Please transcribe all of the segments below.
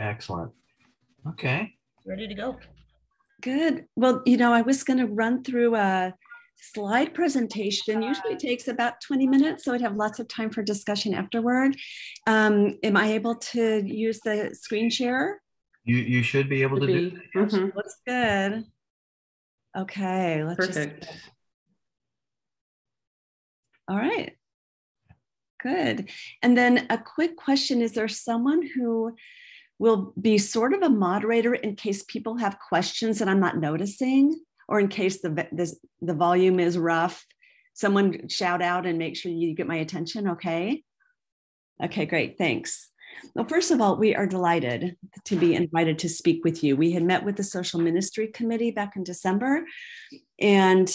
Excellent. Okay. Ready to go. Good. Well, I was going to run through a slide presentation. Usually it takes about 20 minutes, so I'd have lots of time for discussion afterward. Am I able to use the screen share? You should be able to do that. Yes. Looks good. Okay, let's Perfect. All right. Good. And then a quick question, is there someone who will be sort of a moderator in case people have questions that I'm not noticing, or in case the volume is rough? Someone shout out and make sure you get my attention, okay? Okay, great, thanks. Well, first of all, we are delighted to be invited to speak with you. We had met with the Social Ministry Committee back in December, and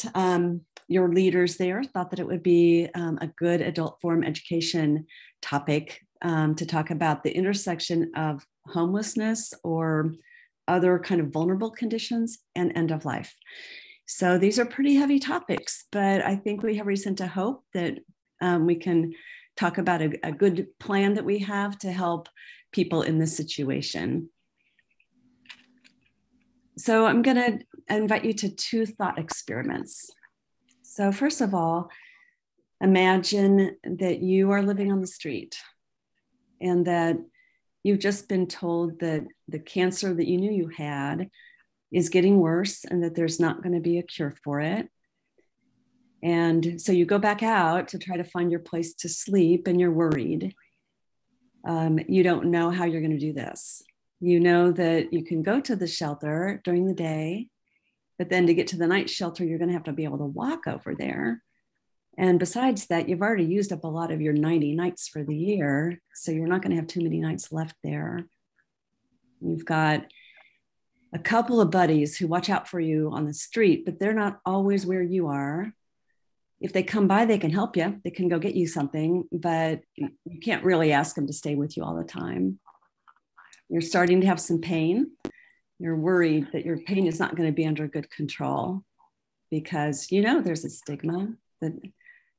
your leaders there thought that it would be a good adult forum education topic to talk about the intersection of homelessness or other kind of vulnerable conditions and end of life. So these are pretty heavy topics, but I think we have reason to hope that we can talk about a good plan that we have to help people in this situation. So I'm going to invite you to 2 thought experiments. So first of all, imagine that you are living on the street and that you've just been told that the cancer that you knew you had is getting worse and that there's not going to be a cure for it. And so you go back out to try to find your place to sleep and you're worried. You don't know how you're going to do this. You know that you can go to the shelter during the day, but then to get to the night shelter, you're going to have to be able to walk over there. And besides that, you've already used up a lot of your 90 nights for the year, so you're not going to have too many nights left there. You've got a couple of buddies who watch out for you on the street, but they're not always where you are. If they come by, they can help you. They can go get you something, but you can't really ask them to stay with you all the time. You're starting to have some pain. You're worried that your pain is not going to be under good control because there's a stigma that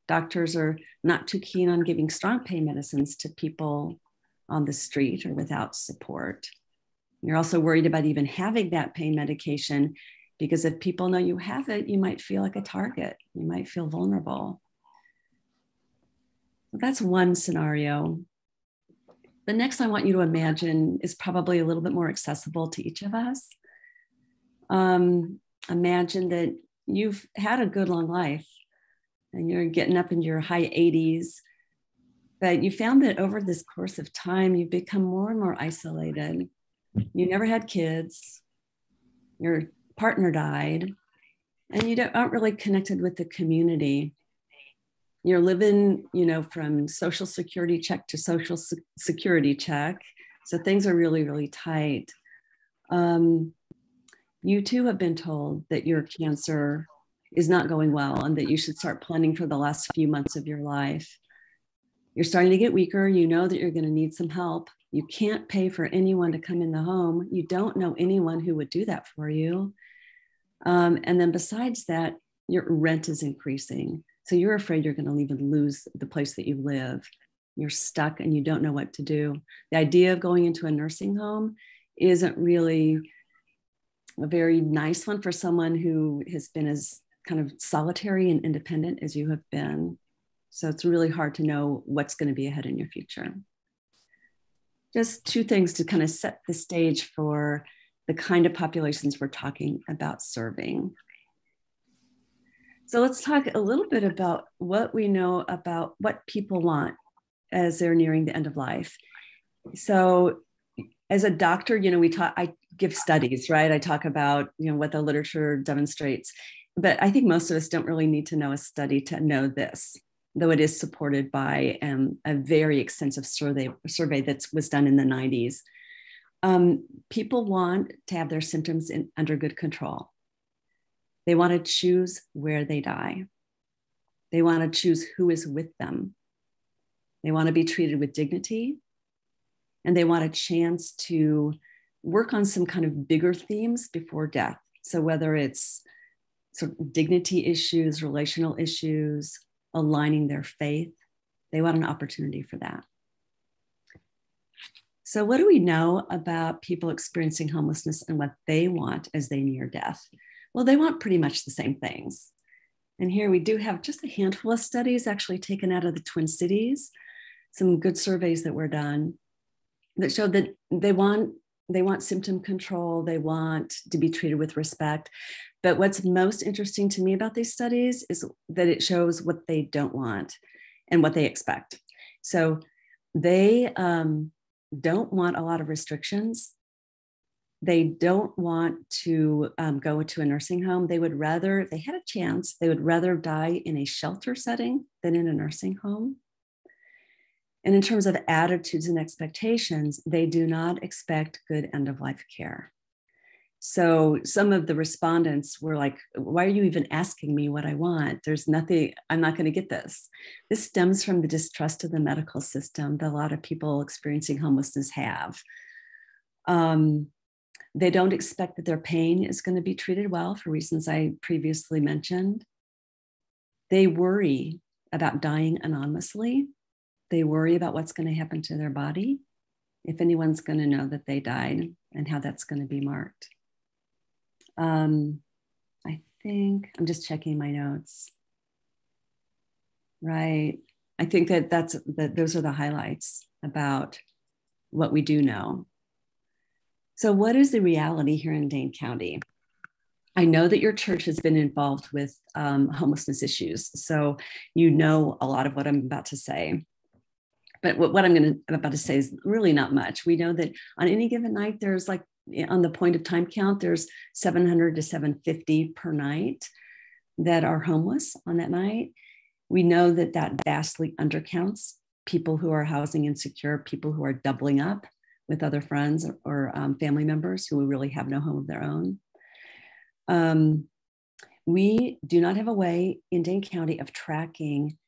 doctors are not too keen on giving strong pain medicines to people on the street or without support. You're also worried about even having that pain medication because if people know you have it, you might feel like a target. You might feel vulnerable. So that's one scenario. The next I want you to imagine is probably a little bit more accessible to each of us. Imagine that you've had a good long life and you're getting up in your high 80s, but you found that over this course of time, you've become more and more isolated. You never had kids, your partner died, and you aren't really connected with the community. You're living, from social security check to social security check. So things are really, really tight. You too have been told that your cancer is not going well and that you should start planning for the last few months of your life. You're starting to get weaker. You know that you're going to need some help. You can't pay for anyone to come in the home. You don't know anyone who would do that for you. And then besides that, your rent is increasing. So you're afraid you're going to even lose the place that you live. You're stuck and you don't know what to do. The idea of going into a nursing home isn't really a very nice one for someone who has been as kind of solitary and independent as you have been. So it's really hard to know what's going to be ahead in your future. Just 2 things to kind of set the stage for the kind of populations we're talking about serving. So let's talk a little bit about what we know about what people want as they're nearing the end of life. So as a doctor, I give studies, right? I talk about, what the literature demonstrates, but I think most of us don't really need to know a study to know this, though it is supported by a very extensive survey that was done in the 90s. People want to have their symptoms under good control. They want to choose where they die. They want to choose who is with them. They want to be treated with dignity. And they want a chance to work on some kind of bigger themes before death. So whether it's sort of dignity issues, relational issues, aligning their faith, they want an opportunity for that. So what do we know about people experiencing homelessness and what they want as they near death? Well, they want pretty much the same things. And here we do have just a handful of studies actually taken out of the Twin Cities, some good surveys that were done that showed that they want symptom control, they want to be treated with respect. But what's most interesting to me about these studies is that it shows what they don't want and what they expect. So they don't want a lot of restrictions. They don't want to go to a nursing home. They would rather, if they had a chance, they would rather die in a shelter setting than in a nursing home. And in terms of attitudes and expectations, they do not expect good end-of-life care. So some of the respondents were like, why are you even asking me what I want? There's nothing, I'm not going to get this. This stems from the distrust of the medical system that a lot of people experiencing homelessness have. They don't expect that their pain is going to be treated well for reasons I previously mentioned. They worry about dying anonymously. They worry about what's going to happen to their body, if anyone's going to know that they died and how that's going to be marked. I think I'm just checking my notes. Right. I think that those are the highlights about what we do know. So what is the reality here in Dane County? I know that your church has been involved with homelessness issues, so you know a lot of what I'm about to say. But what I'm about to say is really not much. We know that on any given night, there's like, on the point of time count, there's 700 to 750 per night that are homeless on that night. We know that that vastly undercounts people who are housing insecure, people who are doubling up with other friends or family members who really have no home of their own. We do not have a way in Dane County of tracking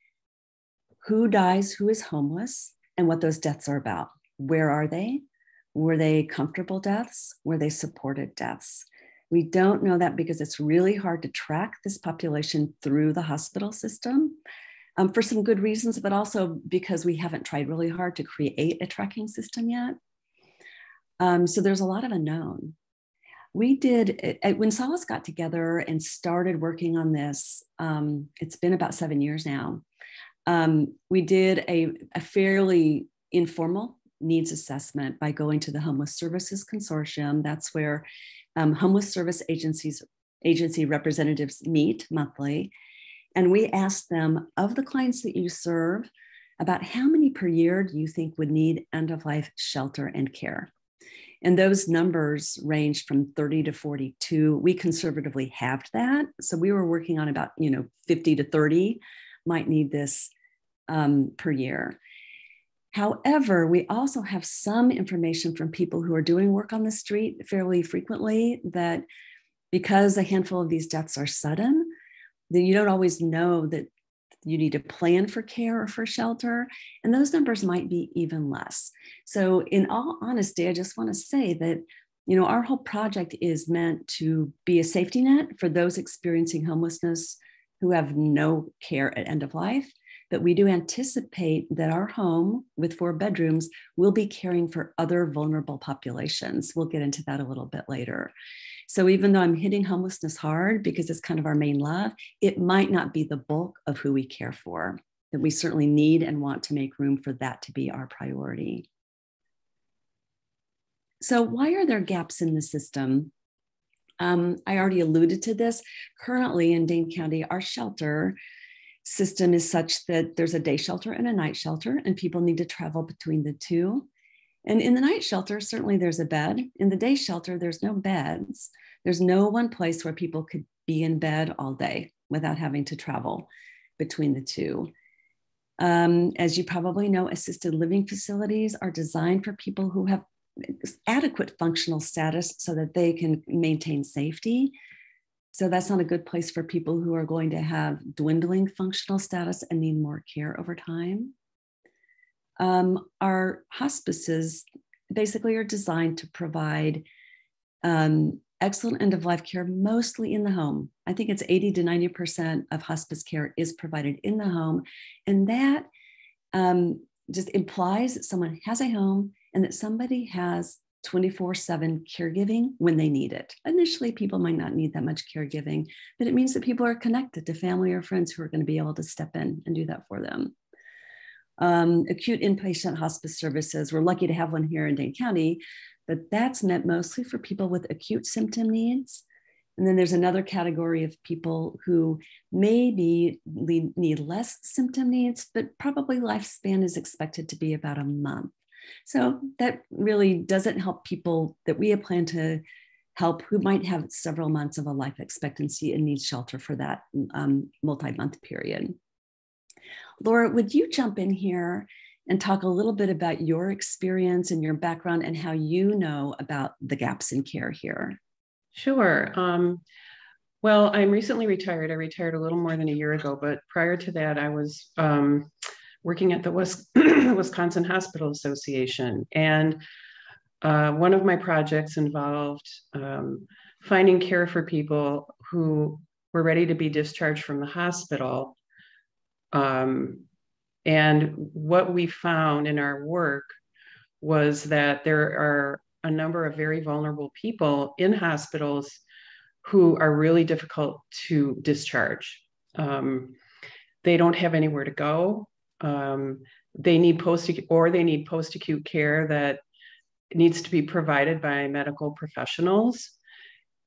who dies, who is homeless, and what those deaths are about. Where are they? Were they comfortable deaths? Were they supported deaths? We don't know that because it's really hard to track this population through the hospital system for some good reasons, but also because we haven't tried really hard to create a tracking system yet. So there's a lot of unknown. We did, when Solace got together and started working on this, it's been about 7 years now. We did a fairly informal needs assessment by going to the Homeless Services Consortium. That's where homeless service agency representatives meet monthly. And we asked them, of the clients that you serve, about how many per year do you think would need end-of-life shelter and care? And those numbers ranged from 30 to 42. We conservatively halved that. So we were working on about 50 to 30 might need this per year. However, we also have some information from people who are doing work on the street fairly frequently that because a handful of these deaths are sudden, then you don't always know that you need to plan for care or for shelter, and those numbers might be even less. So in all honesty, I just want to say that our whole project is meant to be a safety net for those experiencing homelessness who have no care at end of life. But we do anticipate that our home with 4 bedrooms will be caring for other vulnerable populations. We'll get into that a little bit later. So even though I'm hitting homelessness hard because it's kind of our main love, it might not be the bulk of who we care for, that we certainly need and want to make room for that to be our priority. So why are there gaps in the system? I already alluded to this. Currently in Dane County, our shelter system is such that there's a day shelter and a night shelter, and people need to travel between the two. And in the night shelter, certainly there's a bed. In the day shelter, there's no beds. There's no one place where people could be in bed all day without having to travel between the two. As you probably know, assisted living facilities are designed for people who have adequate functional status so that they can maintain safety. So that's not a good place for people who are going to have dwindling functional status and need more care over time. Our hospices basically are designed to provide excellent end-of-life care, mostly in the home. I think it's 80 to 90% of hospice care is provided in the home. And that just implies that someone has a home and that somebody has 24/7 caregiving when they need it. Initially, people might not need that much caregiving, but it means that people are connected to family or friends who are going to be able to step in and do that for them. Acute inpatient hospice services, we're lucky to have one here in Dane County, but that's meant mostly for people with acute symptom needs. And then there's another category of people who maybe need less symptom needs, but probably lifespan is expected to be about a month. So that really doesn't help people that we have planned to help who might have several months of a life expectancy and need shelter for that multi-month period. Laura, would you jump in here and talk a little bit about your experience and your background and how you know about the gaps in care here? Sure. Well, I'm recently retired. I retired a little more than a year ago, but prior to that, I was working at the Wisconsin Hospital Association. And one of my projects involved finding care for people who were ready to be discharged from the hospital. And what we found in our work was that there are a number of very vulnerable people in hospitals who are really difficult to discharge. They don't have anywhere to go. They need post-acute care that needs to be provided by medical professionals.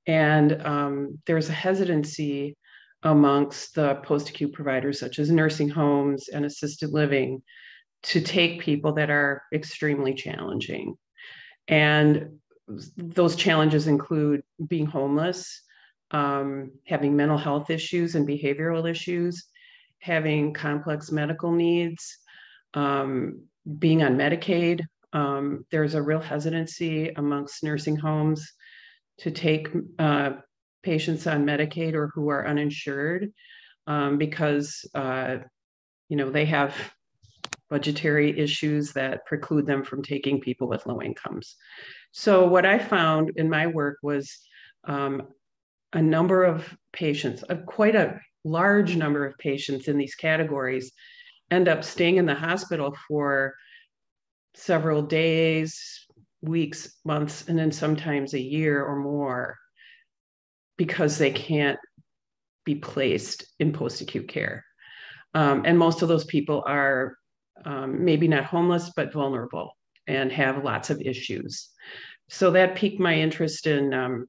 And there's a hesitancy amongst the post-acute providers, such as nursing homes and assisted living, to take people that are extremely challenging. And those challenges include being homeless, having mental health issues and behavioral issues, having complex medical needs, being on Medicaid. There's a real hesitancy amongst nursing homes to take patients on Medicaid or who are uninsured because they have budgetary issues that preclude them from taking people with low incomes. So what I found in my work was a number of patients, quite a large number of patients in these categories end up staying in the hospital for several days, weeks, months, and then sometimes a year or more because they can't be placed in post-acute care. And most of those people are maybe not homeless, but vulnerable and have lots of issues. So that piqued my interest in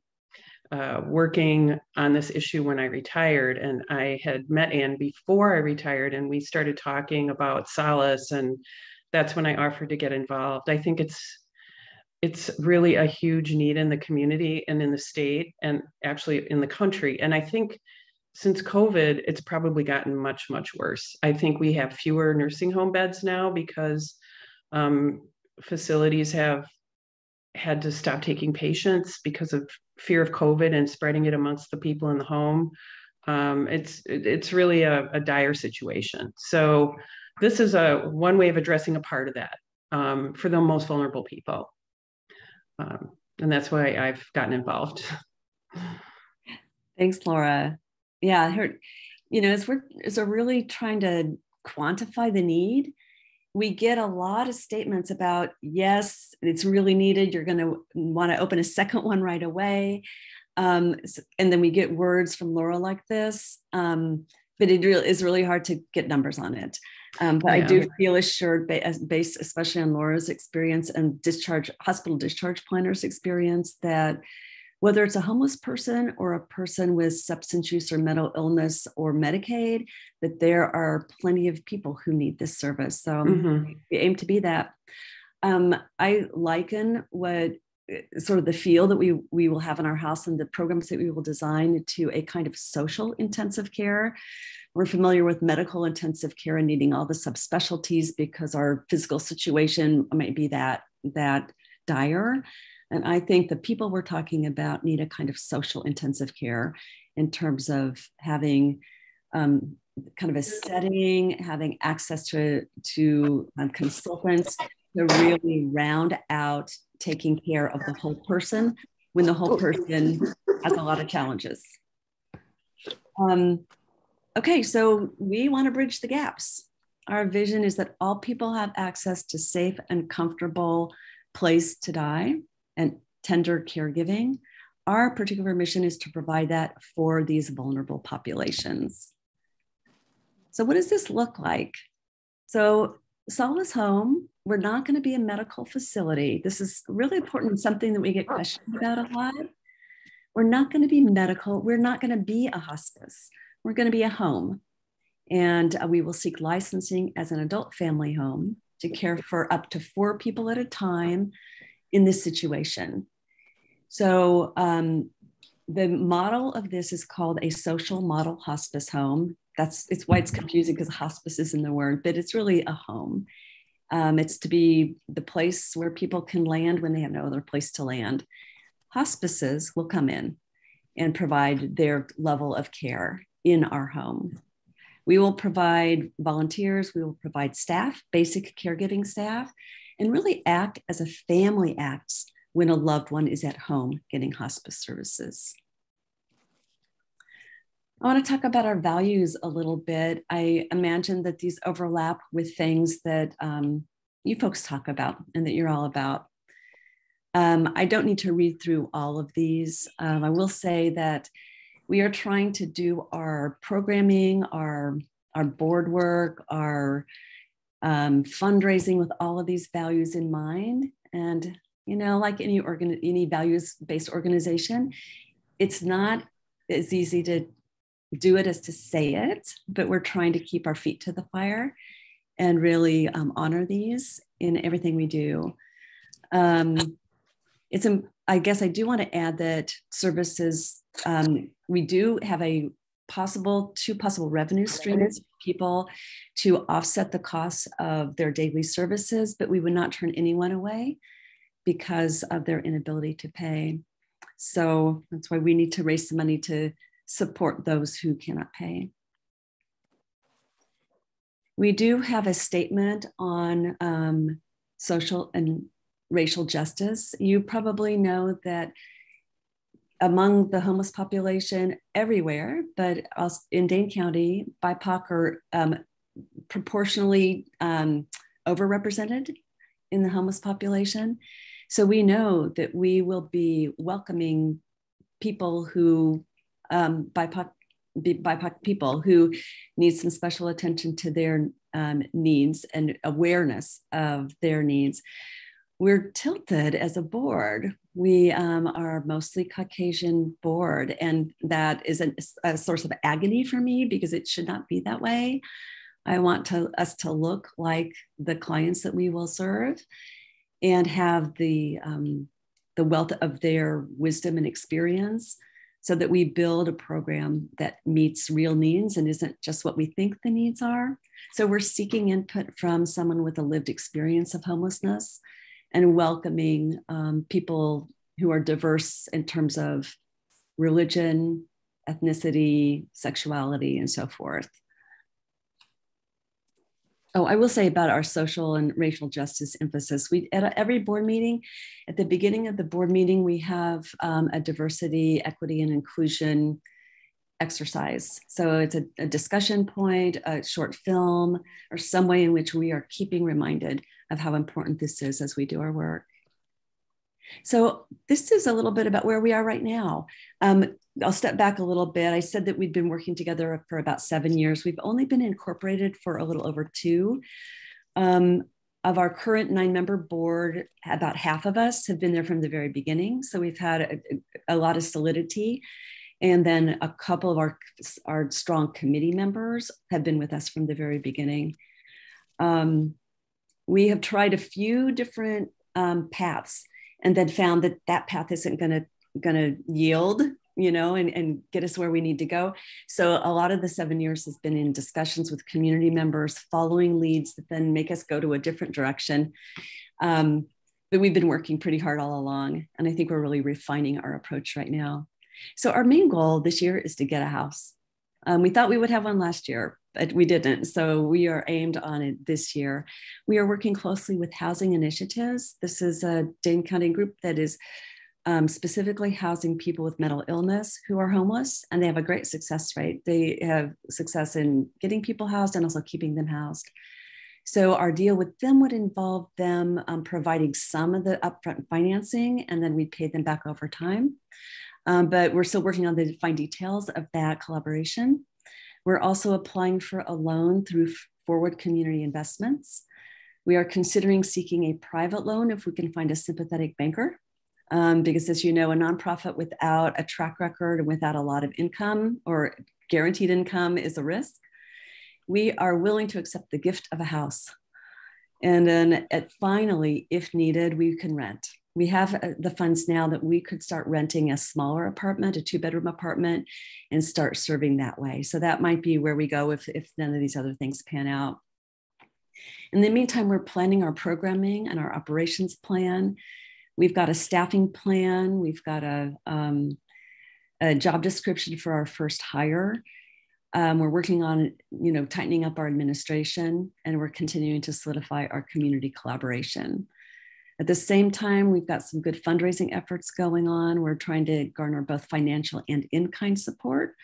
working on this issue when I retired. And I had met Anne before I retired, and we started talking about Solace, and that's when I offered to get involved. I think it's really a huge need in the community and in the state and actually in the country. And I think since COVID, it's probably gotten much, much worse. I think we have fewer nursing home beds now because facilities have had to stop taking patients because of fear of COVID and spreading it amongst the people in the home. It's really a dire situation. So this is one way of addressing a part of that for the most vulnerable people. And that's why I've gotten involved. Thanks, Laura. Yeah, as we're really trying to quantify the need, we get a lot of statements about, yes, it's really needed. You're going to want to open a second one right away. And then we get words from Laura like this, but it is really hard to get numbers on it. But I do feel assured, based especially on Laura's experience and hospital discharge planners' experience, that whether it's a homeless person or a person with substance use or mental illness or Medicaid, that there are plenty of people who need this service. So we aim to be that. I liken what sort of the feel that we will have in our house and the programs that we will design to a kind of social intensive care. We're familiar with medical intensive care and needing all the subspecialties because our physical situation might be that dire. And I think the people we're talking about need a kind of social intensive care in terms of having kind of a setting, having access to consultants to really round out taking care of the whole person when the whole person has a lot of challenges. Okay, so we want to bridge the gaps. Our vision is that all people have access to safe and comfortable place to die and tender caregiving. Our particular mission is to provide that for these vulnerable populations. So what does this look like? So Solace Home, we're not going to be a medical facility. This is really important, something that we get questioned about a lot. We're not going to be medical. We're not going to be a hospice. We're going to be a home. And we will seek licensing as an adult family home to care for up to 4 people at a time in this situation. So the model of this is called a social model hospice home. It's why it's confusing, because hospice is in the word, but it's really a home. It's to be the place where people can land when they have no other place to land. Hospices will come in and provide their level of care in our home. We will provide volunteers, we will provide staff, basic caregiving staff, and really act as a family acts when a loved one is at home getting hospice services. I want to talk about our values a little bit. I imagine that these overlap with things that you folks talk about and that you're all about. I don't need to read through all of these. I will say that we are trying to do our programming, our board work, our fundraising with all of these values in mind. And, you know, like any values-based organization, it's not as easy to do it as to say it, but we're trying to keep our feet to the fire and really honor these in everything we do. I guess I do want to add that services, we do have two possible revenue streams for people to offset the costs of their daily services, but we would not turn anyone away because of their inability to pay. So that's why we need to raise some money to support those who cannot pay. We do have a statement on social and racial justice. You probably know that among the homeless population everywhere, but also in Dane County, BIPOC are proportionally overrepresented in the homeless population. So we know that we will be welcoming people who, BIPOC people who need some special attention to their needs and awareness of their needs. We're tilted as a board. We are mostly Caucasian board, and that is a source of agony for me because it should not be that way. I want us to look like the clients that we will serve and have the wealth of their wisdom and experience so that we build a program that meets real needs and isn't just what we think the needs are. So we're seeking input from someone with a lived experience of homelessness and welcoming people who are diverse in terms of religion, ethnicity, sexuality, and so forth. Oh, I will say about our social and racial justice emphasis. At every board meeting, at the beginning of the board meeting, we have a diversity, equity, and inclusion exercise. So it's a discussion point, a short film, or some way in which we are keeping reminded of how important this is as we do our work. So this is a little bit about where we are right now. I'll step back a little bit. I said that we'd been working together for about 7 years. We've only been incorporated for a little over 2. Of our current 9-member board, about half of us have been there from the very beginning. So we've had a lot of solidity. And then a couple of our strong committee members have been with us from the very beginning. We have tried a few different paths and then found that that path isn't gonna yield, you know, and get us where we need to go. So a lot of the 7 years has been in discussions with community members, following leads that then make us go to a different direction. But we've been working pretty hard all along. And I think we're really refining our approach right now. So our main goal this year is to get a house. We thought we would have one last year, but we didn't. So we are aimed on it this year. We are working closely with housing initiatives. This is a Dane County group that is specifically housing people with mental illness who are homeless, and they have a great success rate. They have success in getting people housed and also keeping them housed. So our deal with them would involve them providing some of the upfront financing, and then we pay them back over time. But we're still working on the fine details of that collaboration. We're also applying for a loan through Forward Community Investments. We are considering seeking a private loan if we can find a sympathetic banker. Because as you know, a nonprofit without a track record and without a lot of income or guaranteed income is a risk. We are willing to accept the gift of a house. And then finally, if needed, we can rent. We have the funds now that we could start renting a smaller apartment, a 2-bedroom apartment, and start serving that way. So that might be where we go if none of these other things pan out. In the meantime, we're planning our programming and our operations plan. We've got a staffing plan. We've got a job description for our first hire. We're working on, tightening up our administration, and we're continuing to solidify our community collaboration. At the same time, we've got some good fundraising efforts going on. We're trying to garner both financial and in-kind support.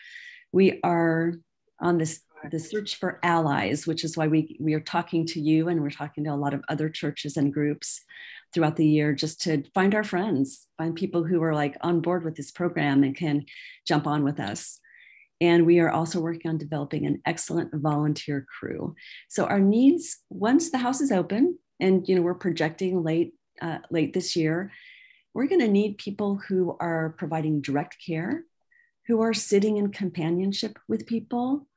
We are on the search for allies, which is why we are talking to you, and we're talking to a lot of other churches and groups throughout the year, just to find our friends, find people who are like on board with this program and can jump on with us. And we are also working on developing an excellent volunteer crew. So our needs, once the house is open, and we're projecting late this year, we're going to need people who are providing direct care, who are sitting in companionship with people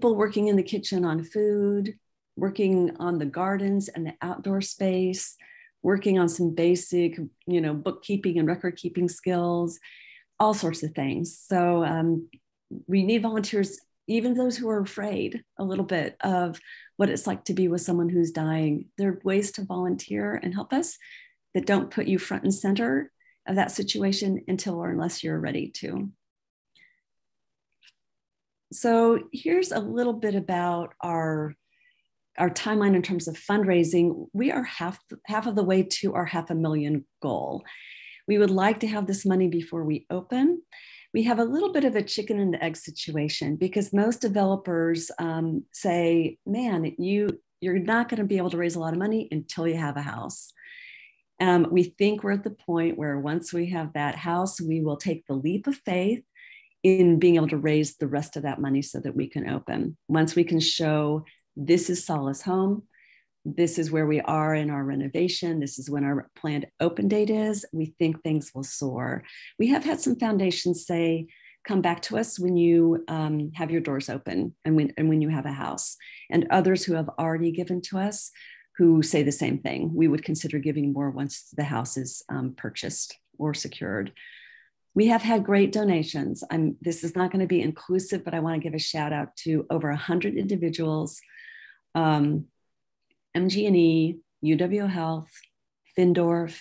working in the kitchen on food, working on the gardens and the outdoor space, working on some basic, bookkeeping and record keeping skills, all sorts of things. So we need volunteers, even those who are afraid a little bit of what it's like to be with someone who's dying. There are ways to volunteer and help us that don't put you front and center of that situation until or unless you're ready to. So here's a little bit about our timeline in terms of fundraising. We are half of the way to our $500,000 goal. We would like to have this money before we open. We have a little bit of a chicken and the egg situation because most developers say, man, you're not going to be able to raise a lot of money until you have a house. We think we're at the point where once we have that house, we will take the leap of faith in being able to raise the rest of that money so that we can open. Once we can show this is Solace Home, this is where we are in our renovation, this is when our planned open date is, we think things will soar. We have had some foundations say, come back to us when you have your doors open and when you have a house. And others who have already given to us who say the same thing. We would consider giving more once the house is purchased or secured. We have had great donations. This is not going to be inclusive, but I want to give a shout out to over 100 individuals, MG&E, UW Health, Findorf,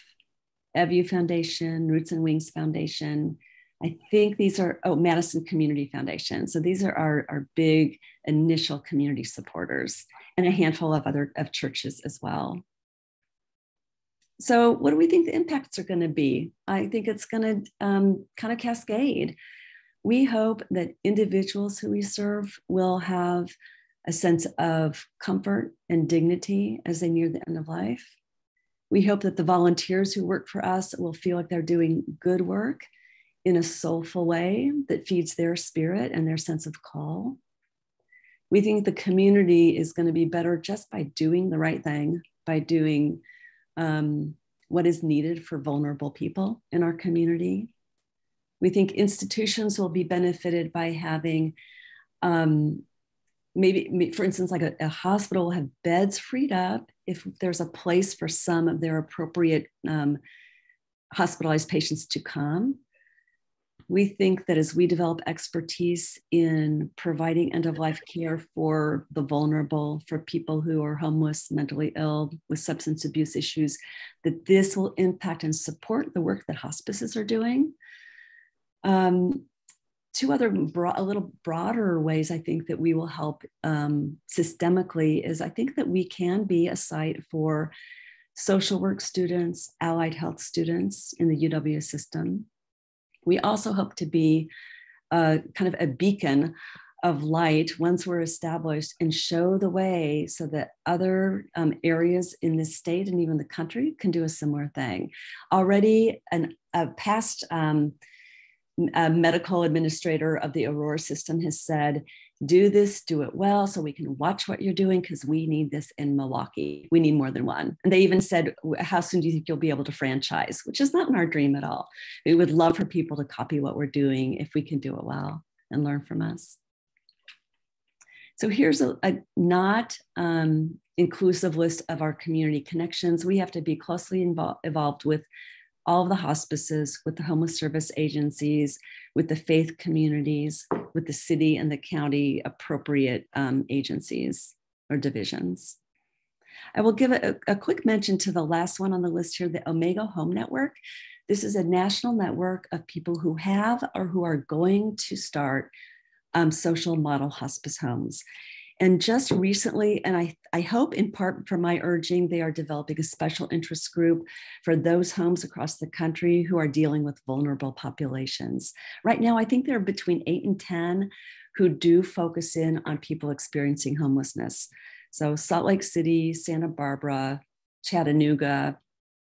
EVU Foundation, Roots and Wings Foundation. I think these are, Madison Community Foundation. So these are our big initial community supporters, and a handful of other churches as well. So what do we think the impacts are going to be? I think it's going to kind of cascade. We hope that individuals who we serve will have a sense of comfort and dignity as they near the end of life. We hope that the volunteers who work for us will feel like they're doing good work in a soulful way that feeds their spirit and their sense of call. We think the community is going to be better just by doing the right thing, by doing what is needed for vulnerable people in our community. We think institutions will be benefited by having maybe, for instance, like a hospital will have beds freed up if there's a place for some of their appropriate hospitalized patients to come. We think that as we develop expertise in providing end-of-life care for the vulnerable, for people who are homeless, mentally ill, with substance abuse issues, that this will impact and support the work that hospices are doing. Two other a little broader ways I think that we will help systemically is I think that we can be a site for social work students, allied health students in the UW system. We also hope to be kind of a beacon of light once we're established and show the way so that other areas in the state and even the country can do a similar thing. Already a past medical administrator of the Aurora system has said, do this, do it well, so we can watch what you're doing, because we need this in Milwaukee. We need more than one. And they even said, how soon do you think you'll be able to franchise? Which is not in our dream at all. We would love for people to copy what we're doing if we can do it well and learn from us. So here's a not inclusive list of our community connections. We have to be closely involved with all of the hospices, with the homeless service agencies, with the faith communities, with the city and the county appropriate agencies or divisions. I will give a quick mention to the last one on the list here, the Omega Home Network. This is a national network of people who have or who are going to start social model hospice homes. And just recently, and I hope in part for my urging, they are developing a special interest group for those homes across the country who are dealing with vulnerable populations. Right now, I think there are between 8 and 10 who do focus in on people experiencing homelessness. So Salt Lake City, Santa Barbara, Chattanooga,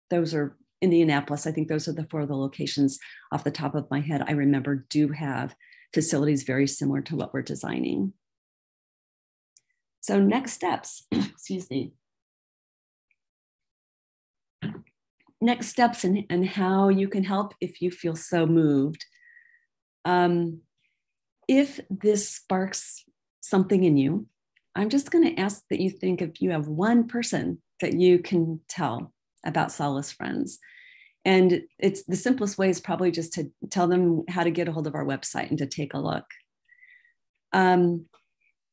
those are Indianapolis. I think those are the 4 of the locations off the top of my head I remember do have facilities very similar to what we're designing. So next steps, excuse me. Next steps and how you can help if you feel so moved. If this sparks something in you, I'm just going to ask that you think if you have one person that you can tell about Solace Friends. And it's the simplest way is probably just to tell them how to get a hold of our website and to take a look.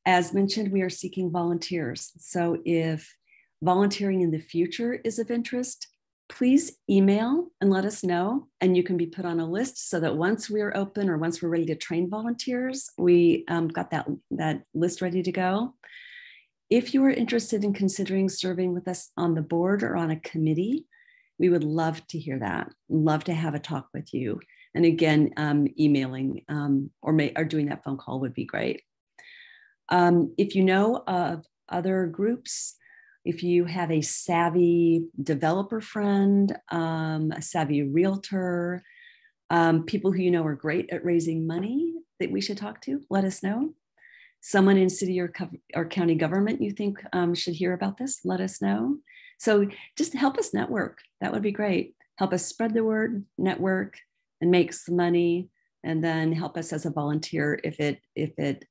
As mentioned, we are seeking volunteers. So if volunteering in the future is of interest, please email and let us know. And you can be put on a list so that once we're open or once we're ready to train volunteers, we got that list ready to go. If you are interested in considering serving with us on the board or on a committee, we would love to hear that. Love to have a talk with you. And again, emailing or doing that phone call would be great. If you know of other groups, if you have a savvy developer friend, a savvy realtor, people who you know are great at raising money that we should talk to, let us know. Someone in city or county government you think should hear about this, let us know. So just help us network. That would be great. Help us spread the word, network, and make some money, and then help us as a volunteer if it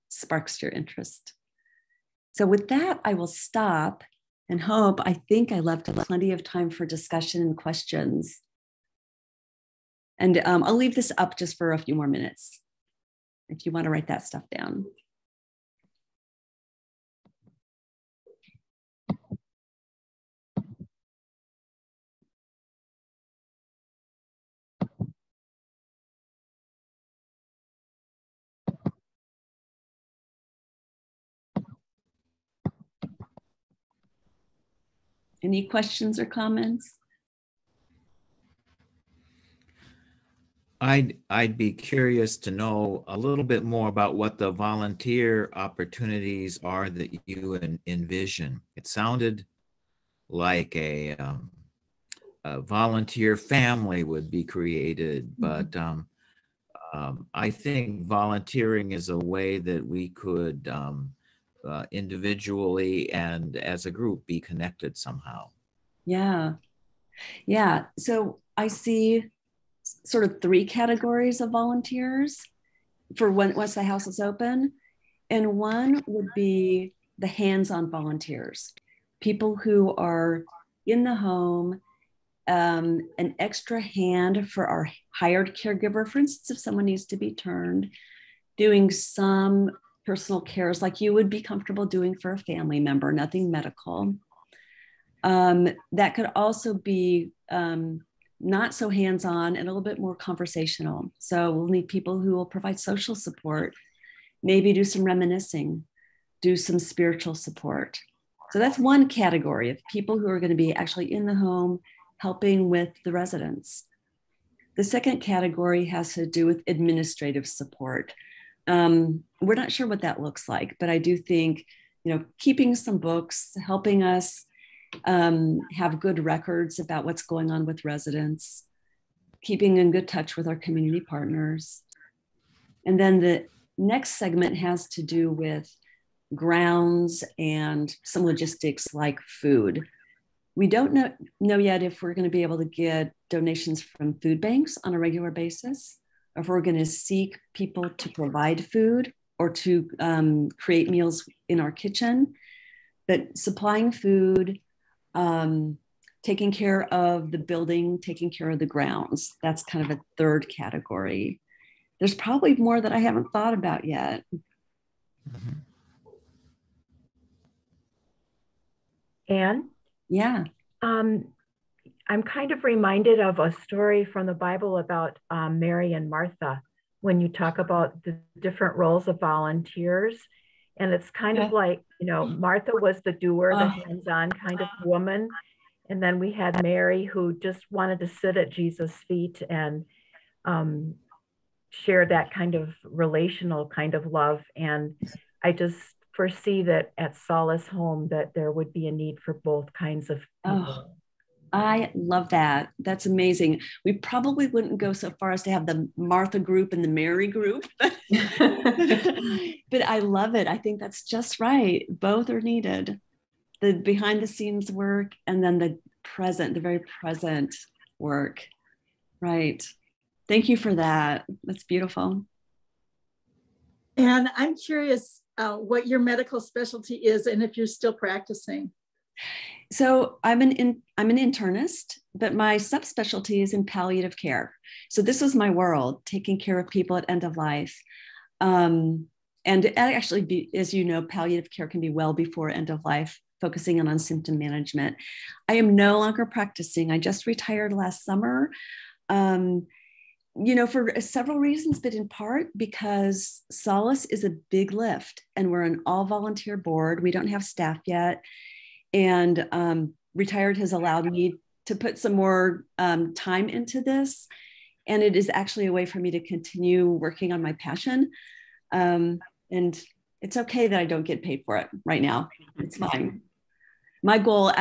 sparks your interest. So with that, I will stop and I think I left plenty of time for discussion and questions. And I'll leave this up just for a few more minutes if you want to write that stuff down. Any questions or comments? I'd be curious to know a little bit more about what the volunteer opportunities are that you envision. It sounded like a volunteer family would be created, but I think volunteering is a way that we could individually and as a group be connected somehow. Yeah. So I see sort of 3 categories of volunteers for once the house is open. And one would be the hands-on volunteers, people who are in the home, an extra hand for our hired caregiver, for instance, if someone needs to be turned, doing some personal cares like you would be comfortable doing for a family member, nothing medical. That could also be not so hands-on and a little bit more conversational. So we'll need people who will provide social support, maybe do some reminiscing, do some spiritual support. So that's one category of people who are going to be actually in the home helping with the residents. The second category has to do with administrative support. We're not sure what that looks like, but I do think, keeping some books, helping us have good records about what's going on with residents, keeping in good touch with our community partners. And then the next segment has to do with grounds and some logistics like food. We don't know yet if we're going to be able to get donations from food banks on a regular basis, or if we're going to seek people to provide food or to create meals in our kitchen. But supplying food, taking care of the building, taking care of the grounds, that's kind of a third category. There's probably more that I haven't thought about yet. Mhm. Anne? Yeah. I'm kind of reminded of a story from the Bible about Mary and Martha, when you talk about the different roles of volunteers. And it's kind of like, Martha was the doer, the hands-on kind of woman. And then we had Mary, who just wanted to sit at Jesus' feet and share that kind of relational kind of love. And I just foresee that at Solace Home that there would be a need for both kinds of people. Oh, I love that. That's amazing. We probably wouldn't go so far as to have the Martha group and the Mary group, but I love it. I think that's just right. Both are needed. The behind the scenes work and then the very present work. Right. Thank you for that. That's beautiful. And I'm curious what your medical specialty is and if you're still practicing. So I'm an internist, but my subspecialty is in palliative care. So this is my world, taking care of people at end of life. And actually, as you know, palliative care can be well before end of life, focusing on symptom management. I am no longer practicing. I just retired last summer, for several reasons, but in part because Solace is a big lift and we're an all volunteer board. We don't have staff yet. And retired has allowed me to put some more time into this. And it is actually a way for me to continue working on my passion. And it's okay that I don't get paid for it right now. It's fine. My goal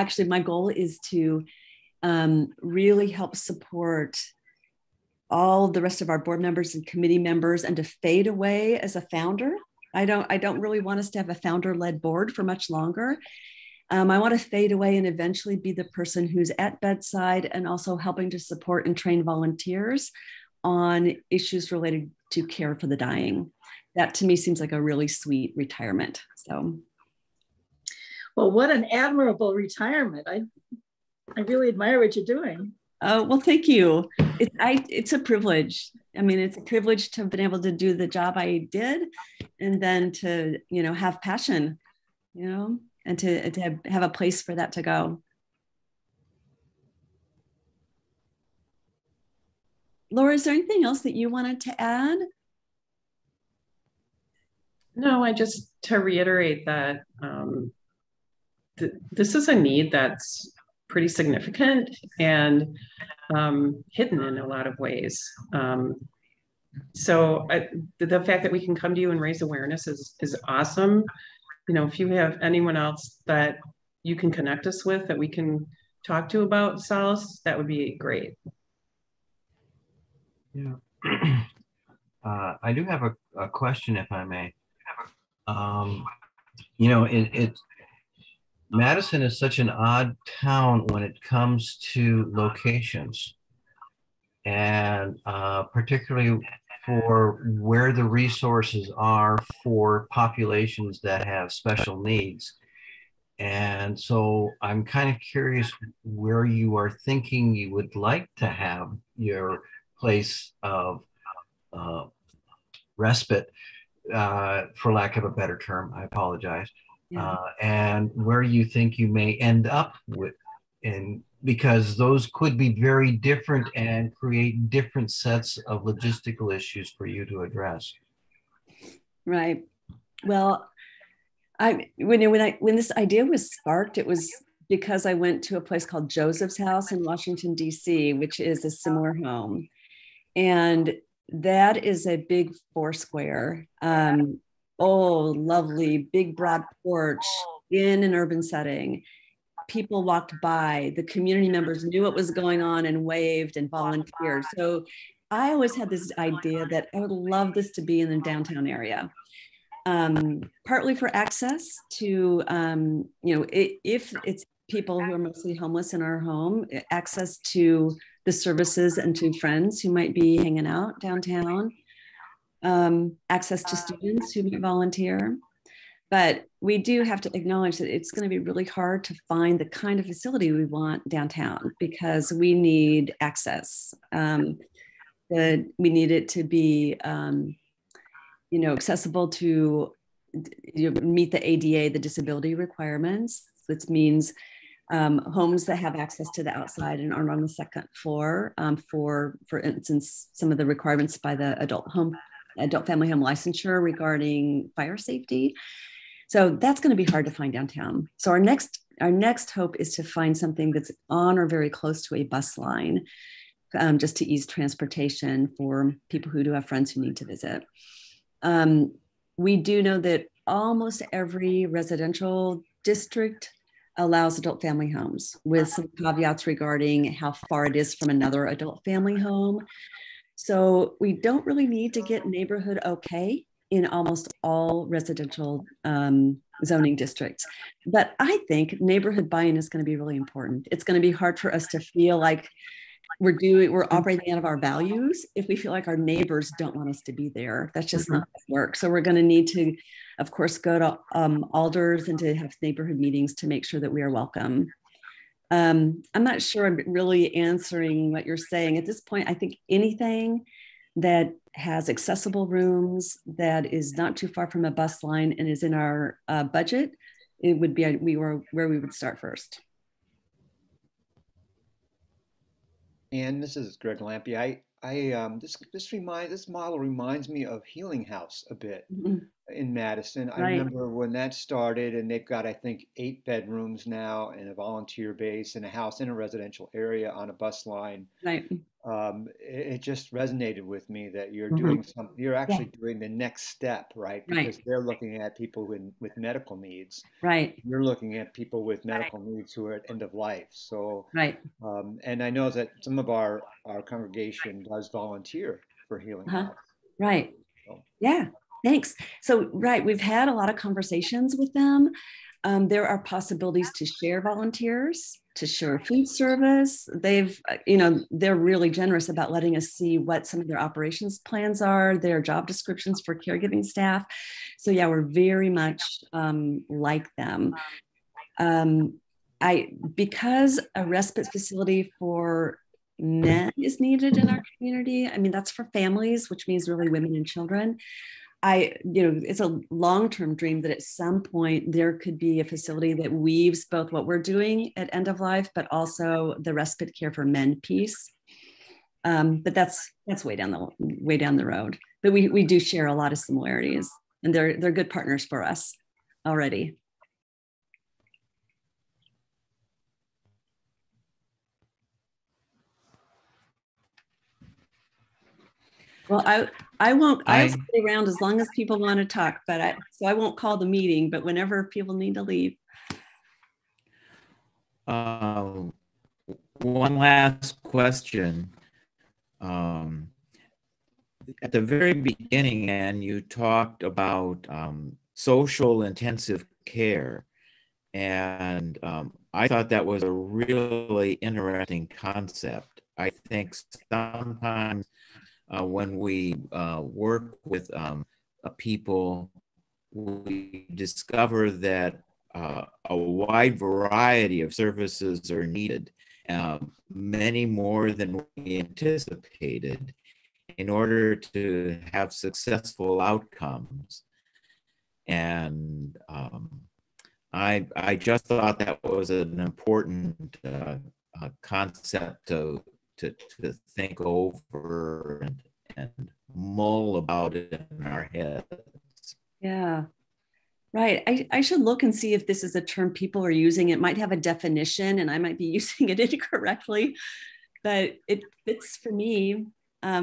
is to really help support all the rest of our board members and committee members and to fade away as a founder. I don't really want us to have a founder-led board for much longer. I want to fade away and eventually be the person who's at bedside and also helping to support and train volunteers on issues related to care for the dying. That to me seems like a really sweet retirement. So, well, what an admirable retirement. I really admire what you're doing. Well, thank you. It's a privilege. I mean, it's a privilege to have been able to do the job I did and then to, have passion, and to have a place for that to go. Laura, is there anything else that you wanted to add? No, I just to reiterate that this is a need that's pretty significant and hidden in a lot of ways. So the fact that we can come to you and raise awareness is awesome. If you have anyone else that you can connect us with that we can talk to about Solace, that would be great. Yeah. I do have a question, if I may. Madison is such an odd town when it comes to locations, and particularly for where the resources are for populations that have special needs. And so I'm kind of curious where you are thinking you would like to have your place of respite, for lack of a better term. I apologize. Yeah. And where you think you may end up with, because those could be very different and create different sets of logistical issues for you to address. Right. Well, when this idea was sparked, it was because I went to a place called Joseph's House in Washington, D.C., which is a similar home. And That is a big four square. Oh, lovely, big, broad porch in an urban setting. People walked by, the community members knew what was going on and waved and volunteered. So I always had this idea that I would love this to be in the downtown area. Partly for access to, if it's people who are mostly homeless in our home, access to the services and to friends who might be hanging out downtown, access to students who might volunteer. But we do have to acknowledge that it's going to be really hard to find the kind of facility we want downtown because we need access. We need it to be, accessible to meet the ADA, the disability requirements. This means homes that have access to the outside and aren't on the second floor. For instance, some of the requirements by the adult family home licensure regarding fire safety. So that's going to be hard to find downtown. So our next hope is to find something that's on or very close to a bus line, just to ease transportation for people who do have friends who need to visit. We do know that almost every residential district allows adult family homes with some caveats regarding how far it is from another adult family home. So we don't really need to get neighborhood okay in almost all residential zoning districts. But I think neighborhood buy-in is going to be really important. It's going to be hard for us to feel like we're operating out of our values if we feel like our neighbors don't want us to be there. That's just not going to work. So we're going to need to, of course, go to alders and to have neighborhood meetings to make sure that we are welcome. I'm not sure I'm really answering what you're saying. At this point, I think anything that has accessible rooms, that is not too far from a bus line and is in our budget, it would be where we would start first. And this is Greg Lampy. This model reminds me of Healing House a bit in Madison. I remember when that started, and they've got, I think, 8 bedrooms now and a volunteer base and a house in a residential area on a bus line. Right. It just resonated with me that you're doing something. You're actually doing the next step, right? Because they're looking at people with medical needs. Right. You're looking at people with medical needs who are at end of life. So, and I know that some of our congregation does volunteer for Healing House. Right. So. Yeah. Thanks. So, we've had a lot of conversations with them. There are possibilities to share volunteers, to share food service. They're really generous about letting us see what some of their operations plans are, their job descriptions for caregiving staff. So yeah, we're very much like them. Because a respite facility for men is needed in our community, I mean, that's for families, which means really women and children. It's a long-term dream that at some point there could be a facility that weaves both what we're doing at end of life, but also the respite care for men piece. But that's way down the road. But we do share a lot of similarities, and they're good partners for us already. Well, I'll stay around as long as people want to talk, so I won't call the meeting, but whenever people need to leave. One last question. At the very beginning, and you talked about social intensive care, and I thought that was a really interesting concept. I think sometimes when we work with people, we discover that a wide variety of services are needed, many more than we anticipated, in order to have successful outcomes. And I just thought that was an important concept to think over and mull about it in our heads. Yeah, right. I should look and see if this is a term people are using. It might have a definition and I might be using it incorrectly, but it fits for me.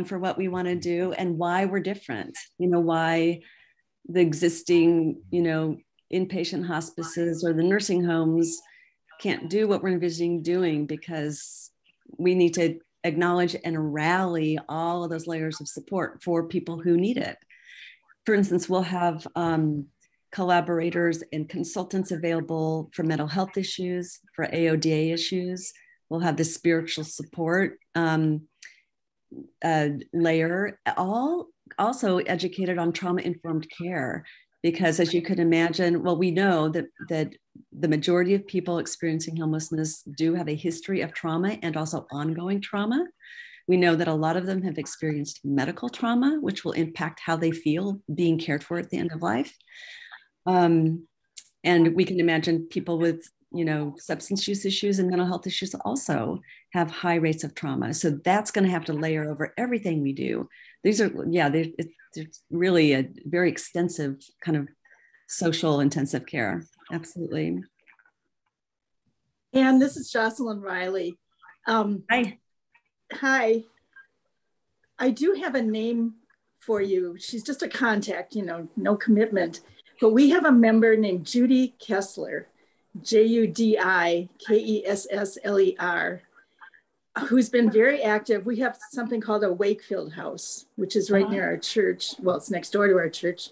for what we want to do and why we're different. Why the existing, inpatient hospices or the nursing homes can't do what we're envisioning doing, because we need to acknowledge and rally all of those layers of support for people who need it. For instance, we'll have collaborators and consultants available for mental health issues, for AODA issues. We'll have the spiritual support layer, all also educated on trauma-informed care. Because as you can imagine, well, we know that the majority of people experiencing homelessness do have a history of trauma and also ongoing trauma. We know that a lot of them have experienced medical trauma, which will impact how they feel being cared for at the end of life. And we can imagine people with, substance use issues and mental health issues also have high rates of trauma. So that's going to have to layer over everything we do. These are, it's really a very extensive kind of social intensive care. Absolutely. And this is Jocelyn Riley. Hi. Hi. I do have a name for you. She's just a contact, no commitment. But we have a member named Judy Kessler, Judikessler, who's been very active. We have something called a Wakefield House, which is right near our church. Well, it's next door to our church,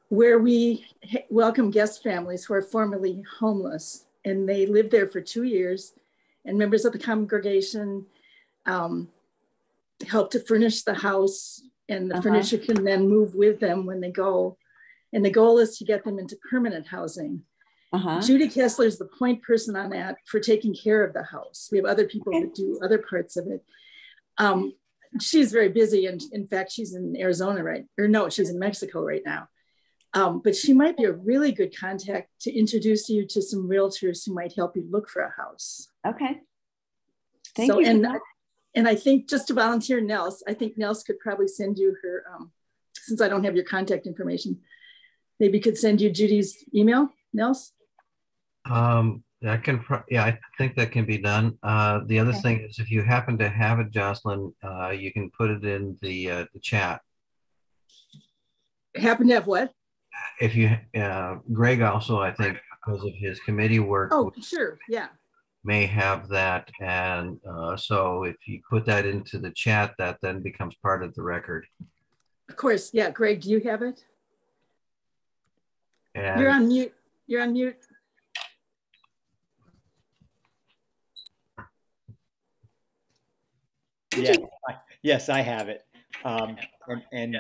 where we welcome guest families who are formerly homeless. And they live there for 2 years. And members of the congregation help to furnish the house, and the furniture can then move with them when they go. And the goal is to get them into permanent housing. Judy Kessler is the point person on that for taking care of the house. We have other people that do other parts of it. She's very busy, and in fact, she's in Arizona she's in Mexico right now. But she might be a really good contact to introduce you to some realtors who might help you look for a house. Okay. Thank you. And I think, just to volunteer Nels, I think Nels could probably send you her, since I don't have your contact information, maybe could send you Judy's email, Nels? I think that can be done. The other thing is, if you happen to have it, Jocelyn, you can put it in the chat. Happen to have what? If you, Greg also, I think, because of his committee work. Oh, sure, yeah. May have that, and so if you put that into the chat, that then becomes part of the record. Of course, yeah. Greg, do you have it? And you're on mute. You're on mute. Yes, I have it. And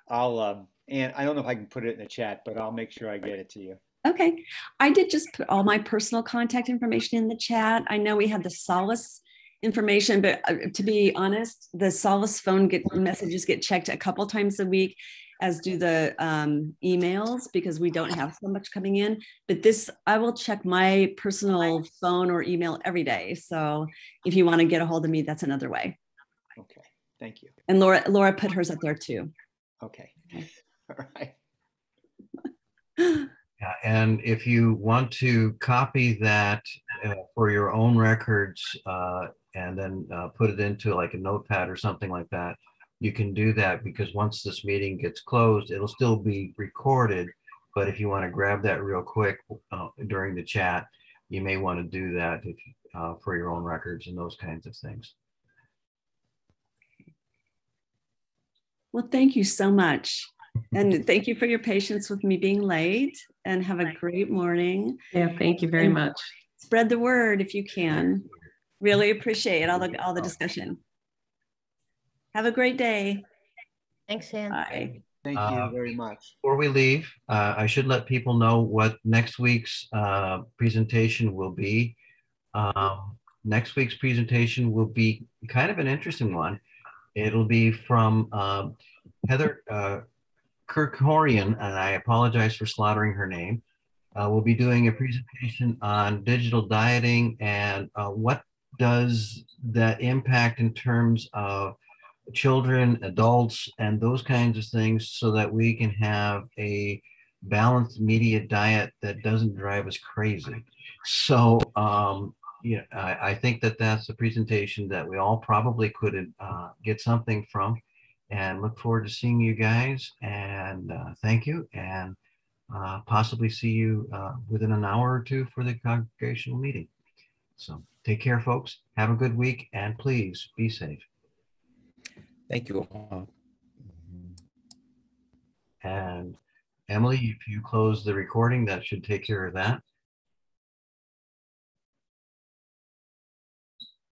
I'll and I don't know if I can put it in the chat, but I'll make sure I get it to you. Okay. I did just put all my personal contact information in the chat. I know we had the Solace information, but to be honest, the Solace phone messages get checked a couple times a week, as do the emails, because we don't have so much coming in. But this, I will check my personal phone or email every day. So if you want to get a hold of me, that's another way. Okay, thank you. And Laura put hers up there too. Okay, all right. yeah, and if you want to copy that for your own records and then put it into like a notepad or something like that, you can do that, because once this meeting gets closed, it'll still be recorded. But if you want to grab that real quick during the chat, you may want to do that for your own records and those kinds of things. Well, thank you so much. And thank you for your patience with me being late, and have a great morning. Yeah, thank you very much. Spread the word if you can. Really appreciate all the discussion. Have a great day. Thanks, Ann. Bye. Thank you very much. Before we leave, I should let people know what next week's presentation will be. Next week's presentation will be kind of an interesting one. It'll be from Heather Kirkhorian, and I apologize for slaughtering her name. We'll be doing a presentation on digital dieting and what does that impact in terms of children, adults, and those kinds of things, so that we can have a balanced media diet that doesn't drive us crazy. So yeah, I think that that's a presentation that we all probably could get something from, and look forward to seeing you guys. And thank you, and possibly see you within an hour or two for the congregational meeting. So take care, folks. Have a good week, and please be safe. Thank you all. And Emily, if you close the recording, that should take care of that.